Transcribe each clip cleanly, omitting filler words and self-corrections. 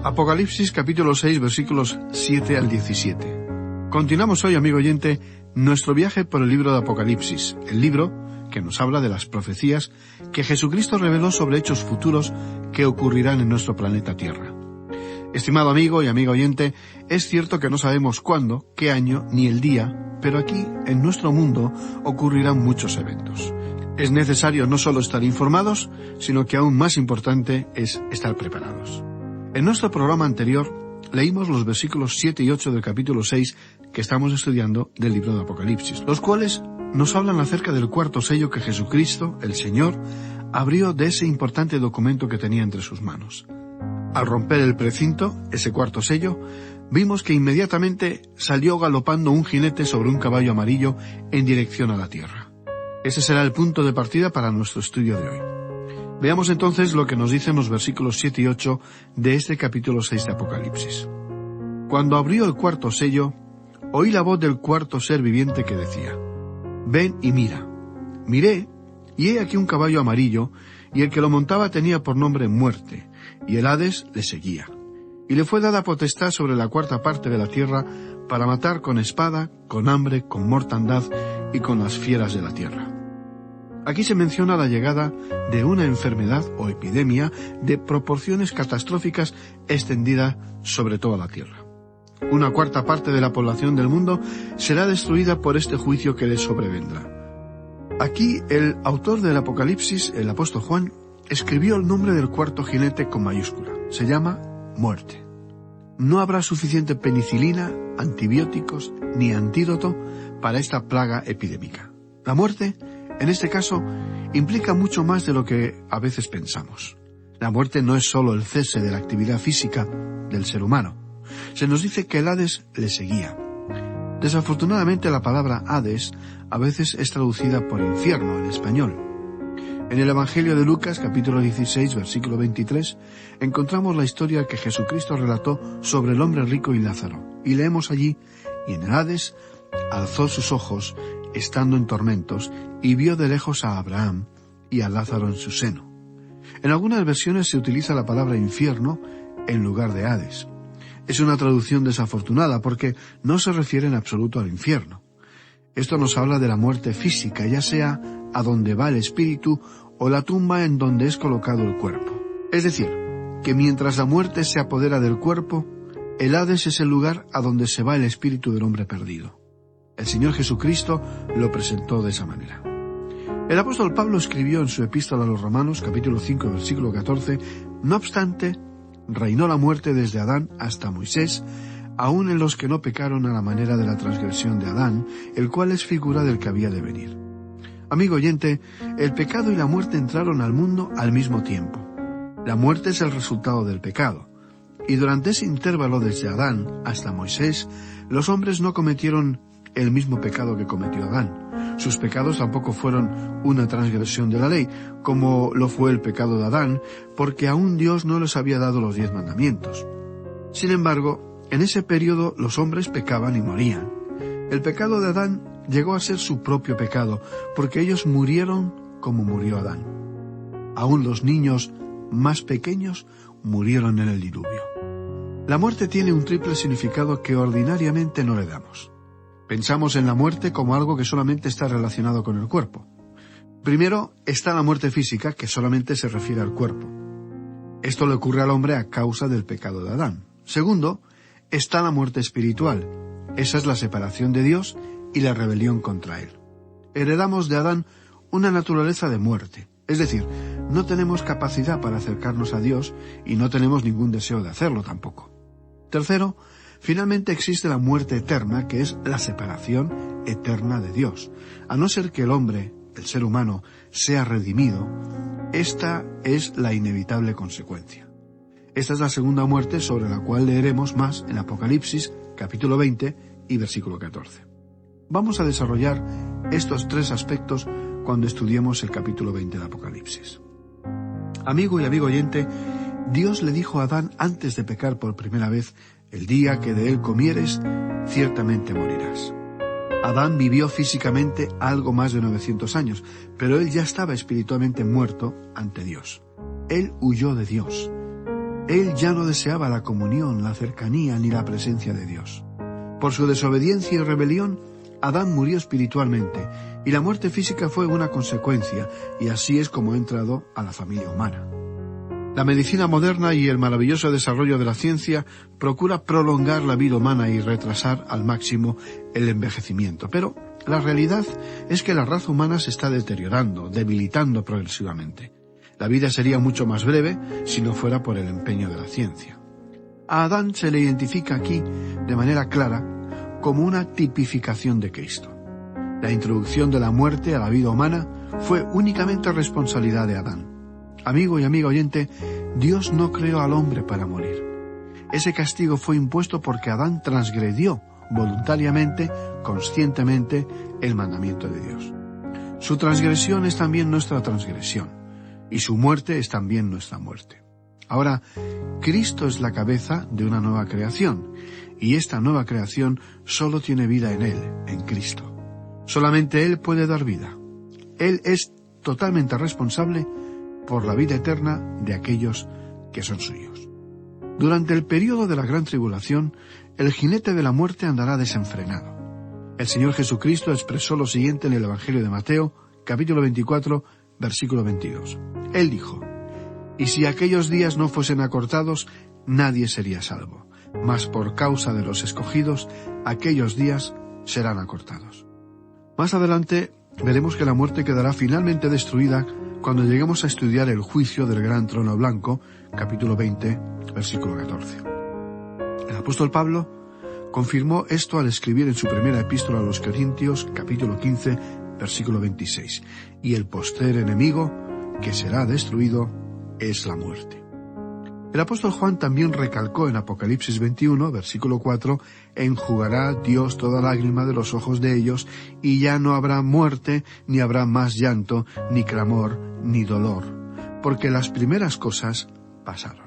Apocalipsis capítulo 6 versículos 7 al 17. Continuamos hoy, amigo oyente, nuestro viaje por el libro de Apocalipsis, el libro que nos habla de las profecías que Jesucristo reveló sobre hechos futuros que ocurrirán en nuestro planeta Tierra. Estimado amigo y amiga oyente, es cierto que no sabemos cuándo, qué año, ni el día, pero aquí, en nuestro mundo, ocurrirán muchos eventos. Es necesario no solo estar informados, sino que aún más importante es estar preparados. En nuestro programa anterior leímos los versículos 7 y 8 del capítulo 6 que estamos estudiando del libro de Apocalipsis, los cuales nos hablan acerca del cuarto sello que Jesucristo, el Señor, abrió de ese importante documento que tenía entre sus manos. Al romper el precinto, ese cuarto sello, vimos que inmediatamente salió galopando un jinete sobre un caballo amarillo en dirección a la tierra. Ese será el punto de partida para nuestro estudio de hoy. Veamos entonces lo que nos dicen los versículos 7 y 8 de este capítulo 6 de Apocalipsis. Cuando abrió el cuarto sello, oí la voz del cuarto ser viviente que decía: «Ven y mira». Miré, y he aquí un caballo amarillo, y el que lo montaba tenía por nombre Muerte, y el Hades le seguía. Y le fue dada potestad sobre la cuarta parte de la tierra para matar con espada, con hambre, con mortandad y con las fieras de la tierra. Aquí se menciona la llegada de una enfermedad o epidemia de proporciones catastróficas extendida sobre toda la tierra. Una cuarta parte de la población del mundo será destruida por este juicio que les sobrevendrá. Aquí el autor del Apocalipsis, el apóstol Juan, escribió el nombre del cuarto jinete con mayúscula. Se llama Muerte. No habrá suficiente penicilina, antibióticos ni antídoto para esta plaga epidémica. La muerte, en este caso, implica mucho más de lo que a veces pensamos. La muerte no es solo el cese de la actividad física del ser humano. Se nos dice que el Hades le seguía. Desafortunadamente la palabra Hades a veces es traducida por infierno en español. En el Evangelio de Lucas, capítulo 16, versículo 23, encontramos la historia que Jesucristo relató sobre el hombre rico y Lázaro. Y leemos allí: «Y en el Hades alzó sus ojos, estando en tormentos, y vio de lejos a Abraham y a Lázaro en su seno». En algunas versiones se utiliza la palabra infierno en lugar de Hades. Es una traducción desafortunada porque no se refiere en absoluto al infierno. Esto nos habla de la muerte física, ya sea a donde va el espíritu o la tumba en donde es colocado el cuerpo. Es decir, que mientras la muerte se apodera del cuerpo, el Hades es el lugar a donde se va el espíritu del hombre perdido. El Señor Jesucristo lo presentó de esa manera. El apóstol Pablo escribió en su epístola a los Romanos, capítulo 5, versículo 14, «No obstante, reinó la muerte desde Adán hasta Moisés, aun en los que no pecaron a la manera de la transgresión de Adán, el cual es figura del que había de venir». Amigo oyente, el pecado y la muerte entraron al mundo al mismo tiempo. La muerte es el resultado del pecado. Y durante ese intervalo desde Adán hasta Moisés, los hombres no cometieron el mismo pecado que cometió Adán. Sus pecados tampoco fueron una transgresión de la ley, como lo fue el pecado de Adán, porque aún Dios no les había dado los 10 mandamientos. Sin embargo, en ese periodo los hombres pecaban y morían. El pecado de Adán llegó a ser su propio pecado, porque ellos murieron como murió Adán. Aún los niños más pequeños murieron en el diluvio. La muerte tiene un triple significado que ordinariamente no le damos. Pensamos en la muerte como algo que solamente está relacionado con el cuerpo. Primero está la muerte física, que solamente se refiere al cuerpo. Esto le ocurre al hombre a causa del pecado de Adán. Segundo, está la muerte espiritual. Esa es la separación de Dios y la rebelión contra Él. Heredamos de Adán una naturaleza de muerte, es decir, no tenemos capacidad para acercarnos a Dios y no tenemos ningún deseo de hacerlo tampoco. Tercero, finalmente existe la muerte eterna, que es la separación eterna de Dios. A no ser que el hombre, el ser humano, sea redimido, esta es la inevitable consecuencia. Esta es la segunda muerte sobre la cual leeremos más en Apocalipsis, capítulo 20 y versículo 14. Vamos a desarrollar estos 3 aspectos cuando estudiemos el capítulo 20 de Apocalipsis. Amigo y amigo oyente, Dios le dijo a Adán antes de pecar por primera vez: «El día que de él comieres, ciertamente morirás. Adán vivió físicamente algo más de 900 años, pero él ya estaba espiritualmente muerto ante Dios. Él huyó de Dios. Él ya no deseaba la comunión, la cercanía ni la presencia de Dios. Por su desobediencia y rebelión, Adán murió espiritualmente, y la muerte física fue una consecuencia, y así es como ha entrado a la familia humana. La medicina moderna y el maravilloso desarrollo de la ciencia procura prolongar la vida humana y retrasar al máximo el envejecimiento. Pero la realidad es que la raza humana se está deteriorando, debilitando progresivamente. La vida sería mucho más breve si no fuera por el empeño de la ciencia. A Adán se le identifica aquí de manera clara como una tipificación de Cristo. La introducción de la muerte a la vida humana fue únicamente responsabilidad de Adán. Amigo y amiga oyente, Dios no creó al hombre para morir. Ese castigo fue impuesto porque Adán transgredió voluntariamente, conscientemente, el mandamiento de Dios. Su transgresión es también nuestra transgresión, y su muerte es también nuestra muerte. Ahora, Cristo es la cabeza de una nueva creación, y esta nueva creación solo tiene vida en Él, en Cristo. Solamente Él puede dar vida. Él es totalmente responsable por la vida eterna de aquellos que son suyos. Durante el período de la gran tribulación, el jinete de la muerte andará desenfrenado. El Señor Jesucristo expresó lo siguiente en el Evangelio de Mateo, capítulo 24, versículo 22. Él dijo: «Y si aquellos días no fuesen acortados, nadie sería salvo. Mas por causa de los escogidos, aquellos días serán acortados». Más adelante veremos que la muerte quedará finalmente destruida cuando lleguemos a estudiar el juicio del gran trono blanco, capítulo 20, versículo 14. El apóstol Pablo confirmó esto al escribir en su primera epístola a los Corintios, capítulo 15, versículo 26. Y el postrer enemigo, que será destruido, es la muerte. El apóstol Juan también recalcó en Apocalipsis 21, versículo 4, «Enjugará Dios toda lágrima de los ojos de ellos, y ya no habrá muerte, ni habrá más llanto, ni clamor, ni dolor, porque las primeras cosas pasaron».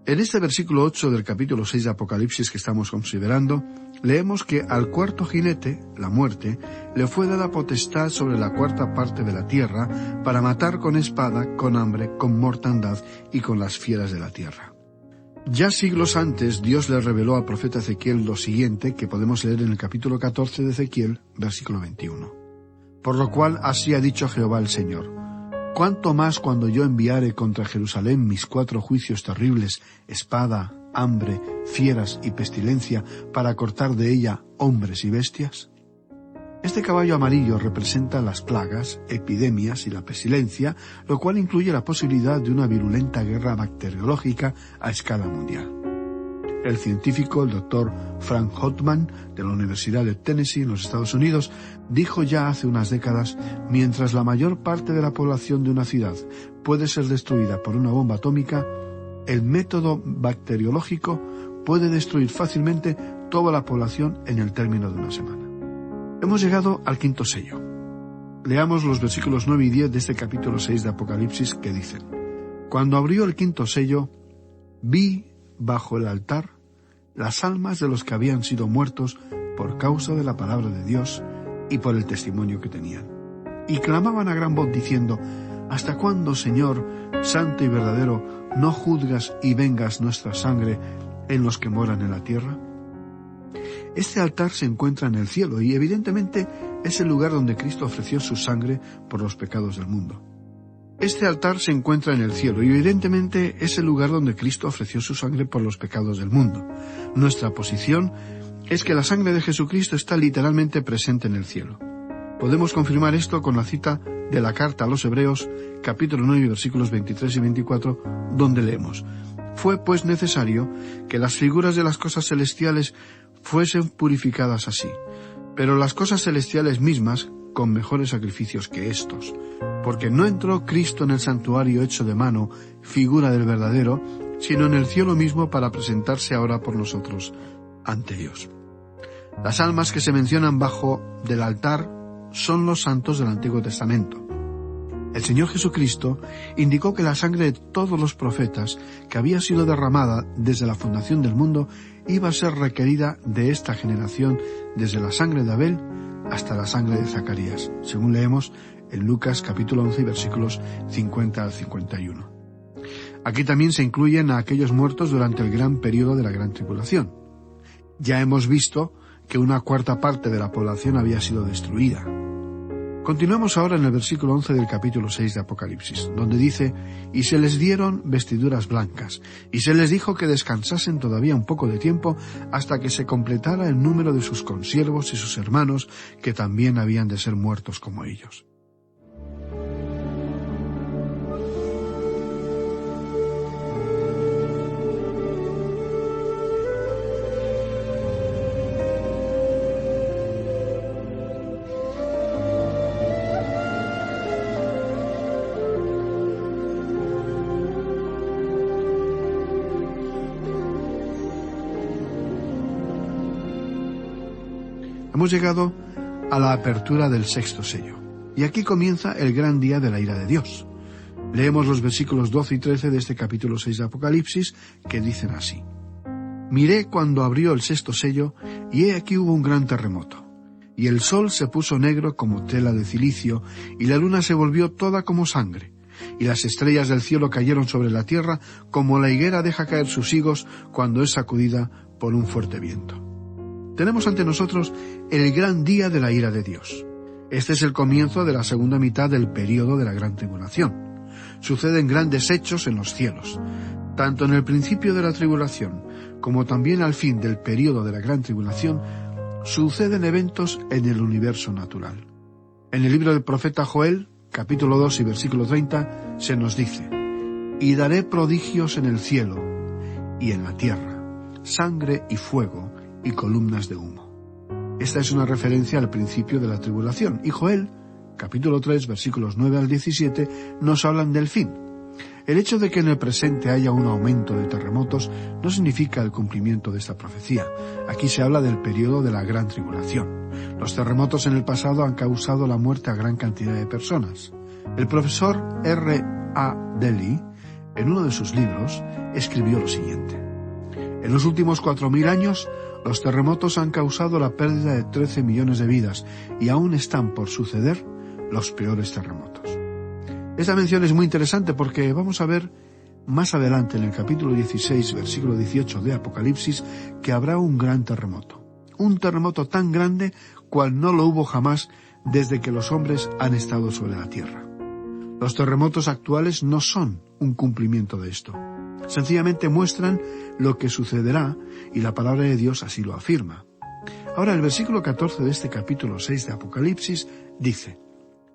En este versículo 8 del capítulo 6 de Apocalipsis que estamos considerando, leemos que al cuarto jinete, la muerte, le fue dada potestad sobre la cuarta parte de la tierra para matar con espada, con hambre, con mortandad y con las fieras de la tierra. Ya siglos antes, Dios le reveló al profeta Ezequiel lo siguiente, que podemos leer en el capítulo 14 de Ezequiel, versículo 21. «Por lo cual así ha dicho Jehová el Señor: ¿Cuánto más cuando yo enviare contra Jerusalén mis 4 juicios terribles, espada, hambre, fieras y pestilencia, para cortar de ella hombres y bestias?» Este caballo amarillo representa las plagas, epidemias y la pestilencia, lo cual incluye la posibilidad de una virulenta guerra bacteriológica a escala mundial. El científico, el doctor Frank Hotman, de la Universidad de Tennessee en los Estados Unidos, dijo ya hace unas décadas: mientras la mayor parte de la población de una ciudad puede ser destruida por una bomba atómica, el método bacteriológico puede destruir fácilmente toda la población en el término de una semana. Hemos llegado al quinto sello. Leamos los versículos 9 y 10 de este capítulo 6 de Apocalipsis, que dicen: «Cuando abrió el quinto sello, vi bajo el altar las almas de los que habían sido muertos por causa de la palabra de Dios y por el testimonio que tenían. Y clamaban a gran voz diciendo: ¿Hasta cuándo, Señor, santo y verdadero, no juzgas y vengas nuestra sangre en los que moran en la tierra?» Este altar se encuentra en el cielo y evidentemente es el lugar donde Cristo ofreció su sangre por los pecados del mundo. Este altar se encuentra en el cielo y evidentemente es el lugar donde Cristo ofreció su sangre por los pecados del mundo. Nuestra posición es que la sangre de Jesucristo está literalmente presente en el cielo. Podemos confirmar esto con la cita de la carta a los Hebreos, capítulo 9, versículos 23 y 24, donde leemos: «Fue pues necesario que las figuras de las cosas celestiales fuesen purificadas así, pero las cosas celestiales mismas con mejores sacrificios que estos, porque no entró Cristo en el santuario hecho de mano, figura del verdadero, sino en el cielo mismo para presentarse ahora por nosotros ante Dios». Las almas que se mencionan bajo del altar son los santos del Antiguo Testamento. El Señor Jesucristo indicó que la sangre de todos los profetas que había sido derramada desde la fundación del mundo iba a ser requerida de esta generación desde la sangre de Abel hasta la sangre de Zacarías, según leemos en Lucas capítulo 11 versículos 50 al 51. Aquí también se incluyen a aquellos muertos durante el gran período de la Gran Tribulación. Ya hemos visto que una cuarta parte de la población había sido destruida. Continuamos ahora en el versículo 11 del capítulo 6 de Apocalipsis, donde dice: «Y se les dieron vestiduras blancas, y se les dijo que descansasen todavía un poco de tiempo hasta que se completara el número de sus consiervos y sus hermanos, que también habían de ser muertos como ellos». Hemos llegado a la apertura del sexto sello, y aquí comienza el gran día de la ira de Dios. Leemos los versículos 12 y 13 de este capítulo 6 de Apocalipsis, que dicen así: «Miré cuando abrió el sexto sello, y he aquí hubo un gran terremoto, y el sol se puso negro como tela de cilicio, y la luna se volvió toda como sangre, y las estrellas del cielo cayeron sobre la tierra, como la higuera deja caer sus higos cuando es sacudida por un fuerte viento». Tenemos ante nosotros el gran día de la ira de Dios. Este es el comienzo de la segunda mitad del período de la Gran Tribulación. Suceden grandes hechos en los cielos. Tanto en el principio de la tribulación, como también al fin del período de la Gran Tribulación, suceden eventos en el universo natural. En el libro del profeta Joel, capítulo 2 y versículo 30, se nos dice: «Y daré prodigios en el cielo y en la tierra, sangre y fuego, y columnas de humo». Esta es una referencia al principio de la tribulación, y Joel, capítulo 3, versículos 9 al 17, nos hablan del fin. El hecho de que en el presente haya un aumento de terremotos no significa el cumplimiento de esta profecía. Aquí se habla del periodo de la gran tribulación. Los terremotos en el pasado han causado la muerte a gran cantidad de personas. El profesor R. A. Deli, en uno de sus libros, escribió lo siguiente: «En los últimos 4.000 años, los terremotos han causado la pérdida de 13 millones de vidas y aún están por suceder los peores terremotos». Esta mención es muy interesante porque vamos a ver más adelante en el capítulo 16, versículo 18 de Apocalipsis, que habrá un gran terremoto. Un terremoto tan grande cual no lo hubo jamás desde que los hombres han estado sobre la tierra. Los terremotos actuales no son un cumplimiento de esto. Sencillamente muestran lo que sucederá, y la palabra de Dios así lo afirma. Ahora el versículo 14 de este capítulo 6 de Apocalipsis dice: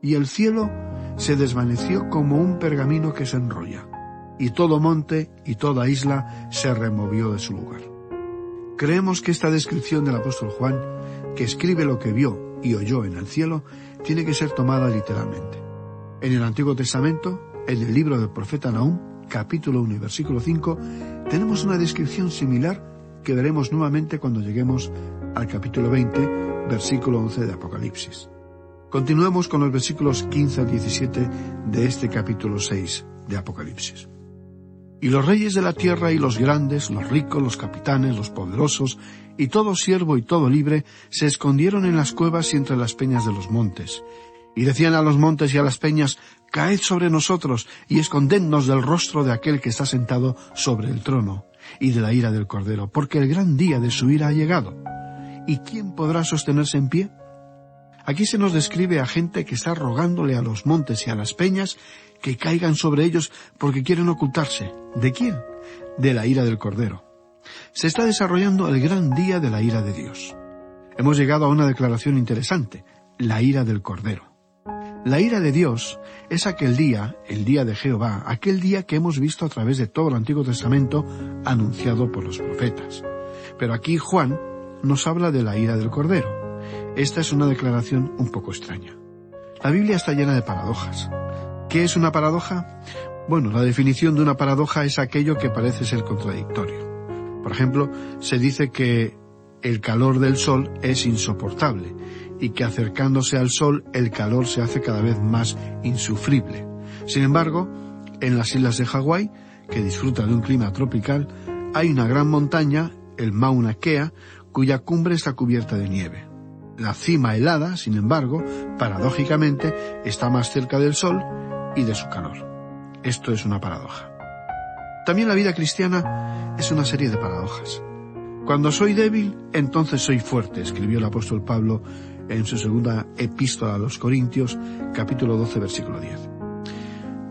«Y el cielo se desvaneció como un pergamino que se enrolla, y todo monte y toda isla se removió de su lugar». Creemos que esta descripción del apóstol Juan, que escribe lo que vio y oyó en el cielo, tiene que ser tomada literalmente. En el Antiguo Testamento, en el libro del profeta Nahum, capítulo 1 y versículo 5, tenemos una descripción similar que veremos nuevamente cuando lleguemos al capítulo 20, versículo 11 de Apocalipsis. Continuemos con los versículos 15 al 17 de este capítulo 6 de Apocalipsis. «Y los reyes de la tierra y los grandes, los ricos, los capitanes, los poderosos, y todo siervo y todo libre, se escondieron en las cuevas y entre las peñas de los montes. Y decían a los montes y a las peñas: Caed sobre nosotros y escondednos del rostro de aquel que está sentado sobre el trono y de la ira del Cordero, porque el gran día de su ira ha llegado. ¿Y quién podrá sostenerse en pie?». Aquí se nos describe a gente que está rogándole a los montes y a las peñas que caigan sobre ellos porque quieren ocultarse. ¿De quién? De la ira del Cordero. Se está desarrollando el gran día de la ira de Dios. Hemos llegado a una declaración interesante: la ira del Cordero. La ira de Dios es aquel día, el día de Jehová, aquel día que hemos visto a través de todo el Antiguo Testamento anunciado por los profetas. Pero aquí Juan nos habla de la ira del Cordero. Esta es una declaración un poco extraña. La Biblia está llena de paradojas. ¿Qué es una paradoja? Bueno, la definición de una paradoja es aquello que parece ser contradictorio. Por ejemplo, se dice que el calor del sol es insoportable y que acercándose al sol el calor se hace cada vez más insufrible. Sin embargo, en las islas de Hawái, que disfruta de un clima tropical, hay una gran montaña, el Mauna Kea, cuya cumbre está cubierta de nieve. La cima helada, sin embargo, paradójicamente, está más cerca del sol y de su calor. Esto es una paradoja. También la vida cristiana es una serie de paradojas. Cuando soy débil, entonces soy fuerte, escribió el apóstol Pablo en su segunda epístola a los Corintios, capítulo 12, versículo 10.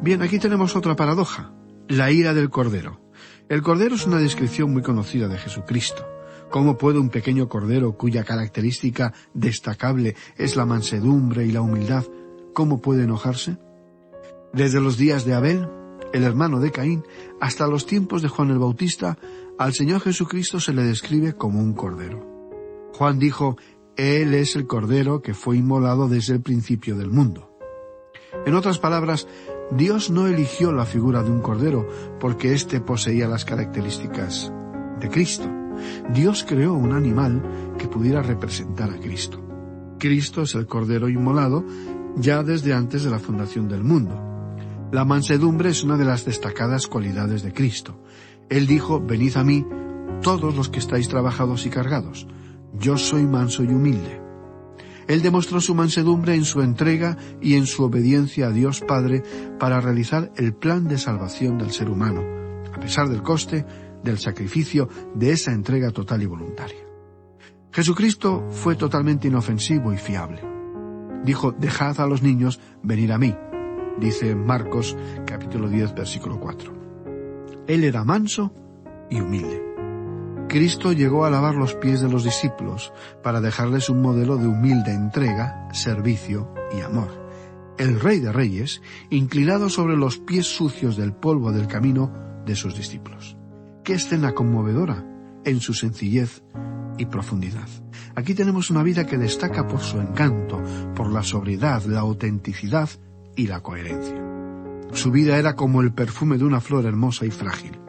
Bien, aquí tenemos otra paradoja, la ira del Cordero. El Cordero es una descripción muy conocida de Jesucristo. ¿Cómo puede un pequeño Cordero, cuya característica destacable es la mansedumbre y la humildad, cómo puede enojarse? Desde los días de Abel, el hermano de Caín, hasta los tiempos de Juan el Bautista, al Señor Jesucristo se le describe como un Cordero. Juan dijo: Él es el Cordero que fue inmolado desde el principio del mundo. En otras palabras, Dios no eligió la figura de un Cordero porque éste poseía las características de Cristo. Dios creó un animal que pudiera representar a Cristo. Cristo es el Cordero inmolado ya desde antes de la fundación del mundo. La mansedumbre es una de las destacadas cualidades de Cristo. Él dijo: Venid a mí, todos los que estáis trabajados y cargados. Yo soy manso y humilde. Él demostró su mansedumbre en su entrega y en su obediencia a Dios Padre para realizar el plan de salvación del ser humano, a pesar del coste, del sacrificio, de esa entrega total y voluntaria. Jesucristo fue totalmente inofensivo y fiable. Dijo: Dejad a los niños venir a mí, dice Marcos capítulo 10, versículo 4. Él era manso y humilde. Cristo llegó a lavar los pies de los discípulos para dejarles un modelo de humilde entrega, servicio y amor. El Rey de Reyes, inclinado sobre los pies sucios del polvo del camino de sus discípulos. ¡Qué escena conmovedora en su sencillez y profundidad! Aquí tenemos una vida que destaca por su encanto, por la sobriedad, la autenticidad y la coherencia. Su vida era como el perfume de una flor hermosa y frágil.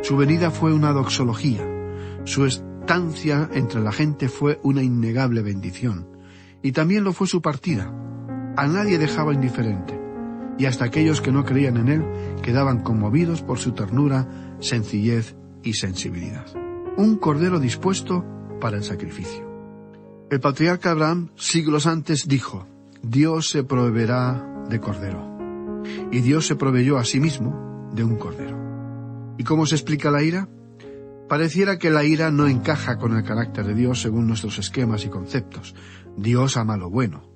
Su venida fue una doxología. Su estancia entre la gente fue una innegable bendición. Y también lo fue su partida. A nadie dejaba indiferente. Y hasta aquellos que no creían en él quedaban conmovidos por su ternura, sencillez y sensibilidad. Un cordero dispuesto para el sacrificio. El patriarca Abraham, siglos antes, dijo: Dios se proveerá de cordero. Y Dios se proveyó a sí mismo de un cordero. ¿Y cómo se explica la ira? Pareciera que la ira no encaja con el carácter de Dios según nuestros esquemas y conceptos. Dios ama lo bueno.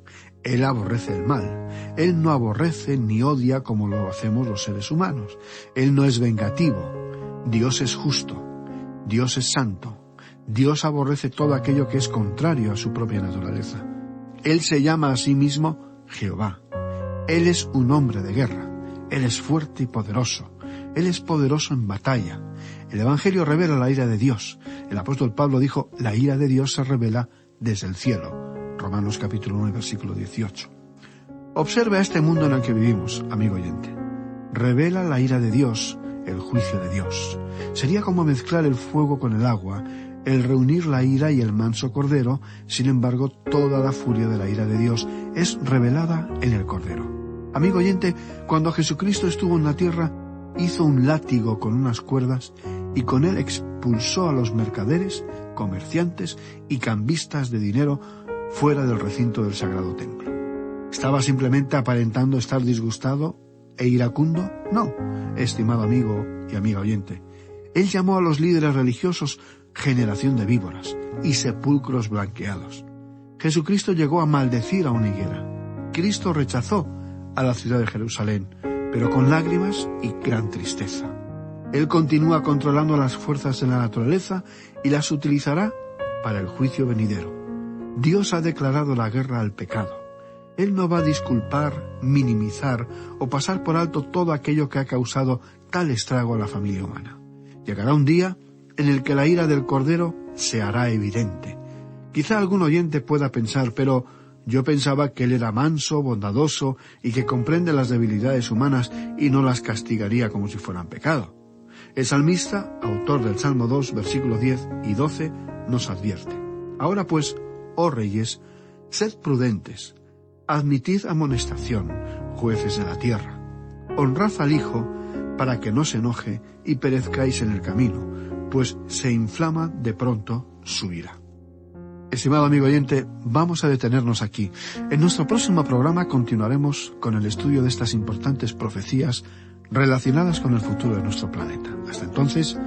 Él aborrece el mal. Él no aborrece ni odia como lo hacemos los seres humanos. Él no es vengativo. Dios es justo. Dios es santo. Dios aborrece todo aquello que es contrario a su propia naturaleza. Él se llama a sí mismo Jehová. Él es un hombre de guerra. Él es fuerte y poderoso. Él es poderoso en batalla. El Evangelio revela la ira de Dios. El apóstol Pablo dijo: la ira de Dios se revela desde el cielo. Romanos capítulo 9, versículo 18. Observe a este mundo en el que vivimos, amigo oyente. Revela la ira de Dios, el juicio de Dios. Sería como mezclar el fuego con el agua, el reunir la ira y el manso cordero. Sin embargo, toda la furia de la ira de Dios es revelada en el cordero. Amigo oyente, cuando Jesucristo estuvo en la tierra, hizo un látigo con unas cuerdas y con él expulsó a los mercaderes, comerciantes y cambistas de dinero fuera del recinto del sagrado templo. ¿Estaba simplemente aparentando estar disgustado e iracundo? No, estimado amigo y amiga oyente. Él llamó a los líderes religiosos generación de víboras y sepulcros blanqueados. Jesucristo llegó a maldecir a una higuera. Cristo rechazó a la ciudad de Jerusalén, pero con lágrimas y gran tristeza. Él continúa controlando las fuerzas de la naturaleza y las utilizará para el juicio venidero. Dios ha declarado la guerra al pecado. Él no va a disculpar, minimizar o pasar por alto todo aquello que ha causado tal estrago a la familia humana. Llegará un día en el que la ira del Cordero se hará evidente. Quizá algún oyente pueda pensar: pero yo pensaba que él era manso, bondadoso y que comprende las debilidades humanas y no las castigaría como si fueran pecado. El salmista, autor del Salmo 2, versículos 10 y 12, nos advierte: ahora pues, oh reyes, Sed prudentes, admitid amonestación, jueces de la tierra. Honrad al Hijo, para que no se enoje y perezcáis en el camino, pues se inflama de pronto su ira. Estimado amigo oyente, vamos a detenernos aquí. En nuestro próximo programa continuaremos con el estudio de estas importantes profecías relacionadas con el futuro de nuestro planeta. Hasta entonces,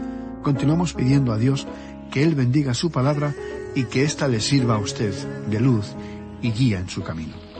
continuamos pidiendo a Dios que Él bendiga su palabra y que ésta le sirva a usted de luz y guía en su camino.